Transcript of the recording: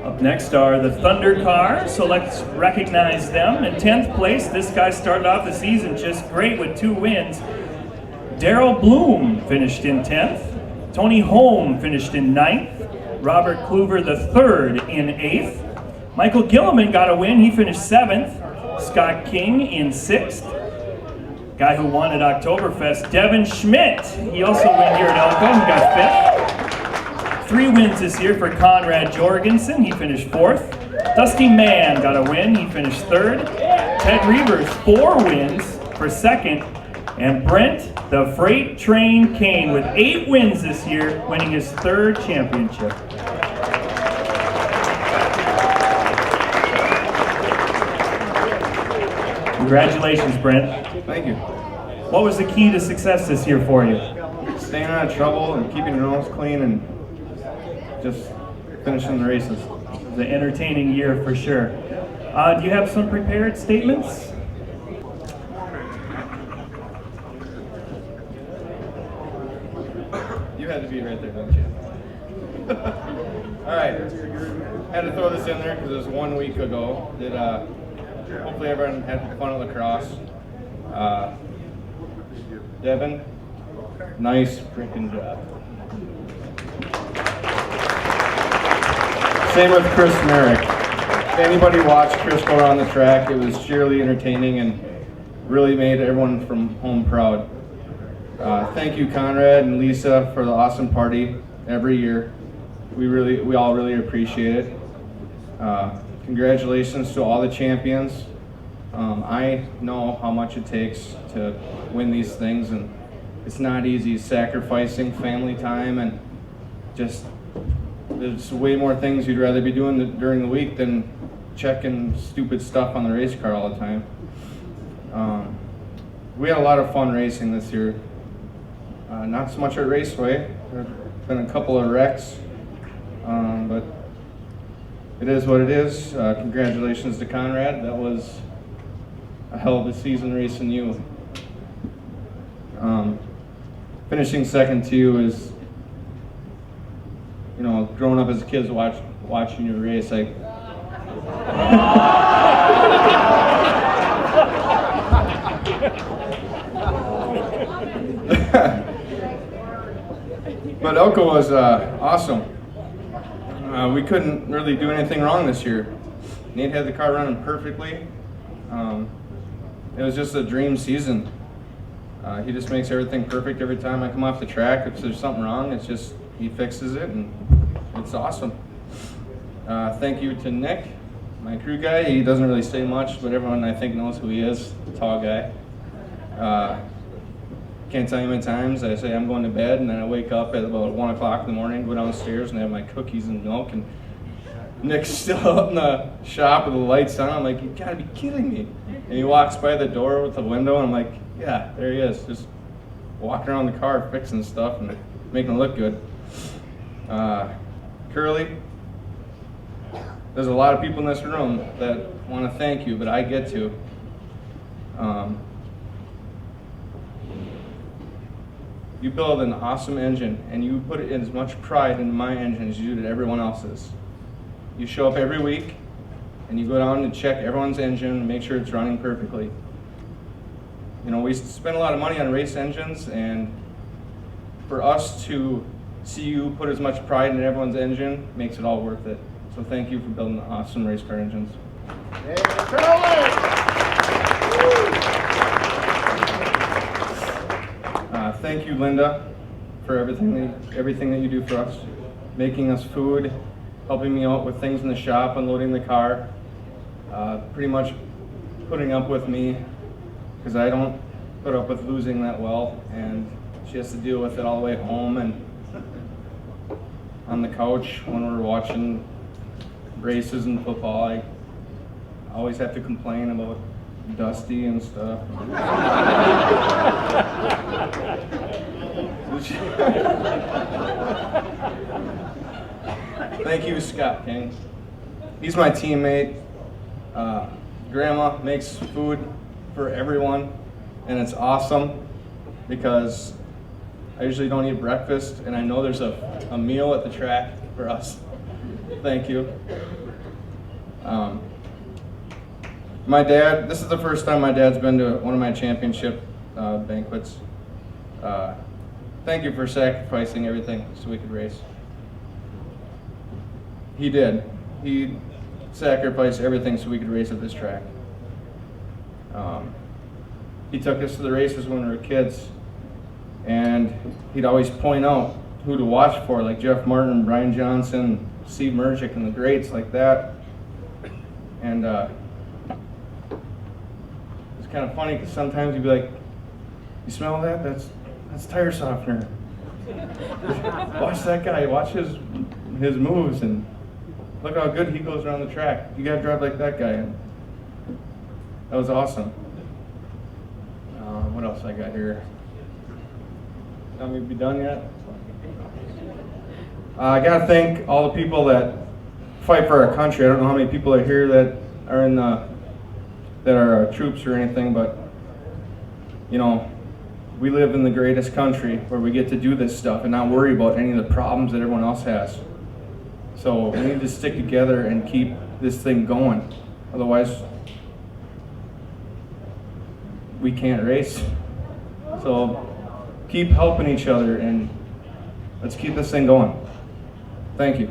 Up next are the Thunder Car, so let's recognize them. In 10th place, this guy started off the season just great with 2 wins. Daryl Bloom finished in 10th. Tony Holm finished in 9th. Robert Kluver III in 8th. Michael Gilliman got a win, he finished 7th. Scott King in 6th. Guy who won at Oktoberfest, Devin Schmidt. He also won here at Elko, he got 5th. 3 wins this year for Conrad Jorgensen, he finished 4th. Dusty Mann got a win, he finished 3rd. Ted Reavers, 4 wins for 2nd. And Brent, the Freight Train Kane, with 8 wins this year, winning his 3rd championship. Congratulations, Brent. Thank you. What was the key to success this year for you? Staying out of trouble and keeping your nose clean and just finishing the races. It was an entertaining year for sure. Do you have some prepared statements? You had to be right there, didn't you? All right. Had to throw this in there because it was 1 week ago that hopefully everyone had fun at lacrosse. Devin, nice freaking job. Same with Chris Merrick. If anybody watched Chris go around the track, it was sheerly entertaining and really made everyone from home proud. Thank you, Conrad and Lisa, for the awesome party every year. We all really appreciate it. Congratulations to all the champions. I know how much it takes to win these things, and it's not easy, sacrificing family time, and just there's way more things you'd rather be doing during the week than checking stupid stuff on the race car all the time. We had a lot of fun racing this year. Not so much at Raceway. There have been a couple of wrecks, but it is what it is. Congratulations to Conrad. That was a hell of a season racing you. Finishing second to you is, you know, growing up as kids watching you race. But Elko was awesome. We couldn't really do anything wrong this year. Nate had the car running perfectly. It was just a dream season. He just makes everything perfect every time I come off the track. If there's something wrong, it's just he fixes it, and it's awesome. Thank you to Nick, my crew guy. He doesn't really say much, but everyone I think knows who he is. Tall guy. Can't tell you how many times I say I'm going to bed, and then I wake up at about 1 o'clock in the morning, go downstairs, and have my cookies and milk, and Nick's still up in the shop with the lights on. I'm like, you gotta be kidding me. And he walks by the door with the window, and I'm like, yeah, there he is, just walking around the car fixing stuff and making it look good. Curly, there's a lot of people in this room that want to thank you, but I get to. You build an awesome engine, and you put as much pride into my engine as you did everyone else's. You show up every week, and you go down to check everyone's engine and make sure it's running perfectly. You know, we spend a lot of money on race engines, and for us to see you put as much pride in everyone's engine makes it all worth it. So thank you for building awesome race car engines. Thank you, Linda, for everything that you do for us, making us food, helping me out with things in the shop, unloading the car, pretty much putting up with me, because I don't put up with losing that well, and she has to deal with it all the way home and on the couch when we're watching races and football. I always have to complain about Dusty and stuff. Thank you, Scott King. He's my teammate. Grandma makes food for everyone, and it's awesome because I usually don't eat breakfast, and I know there's a meal at the track for us. Thank you. My dad, this is the first time my dad's been to one of my championship banquets. Thank you for sacrificing everything so we could race. He did. He sacrificed everything so we could race at this track. He took us to the races when we were kids, and he'd always point out who to watch for, like Jeff Martin, Brian Johnson, Steve Merchick, and the greats like that. And it's kind of funny because sometimes you'd be like, "You smell that? That's tire softener." Watch that guy. Watch his moves, and look how good he goes around the track. You gotta drive like that guy. And that was awesome. What else I got here? Not me to be done yet? I gotta thank all the people that fight for our country. I don't know how many people are here that are in that are troops or anything, but you know, we live in the greatest country where we get to do this stuff and not worry about any of the problems that everyone else has. So we need to stick together and keep this thing going. Otherwise, we can't race. So keep helping each other and let's keep this thing going. Thank you.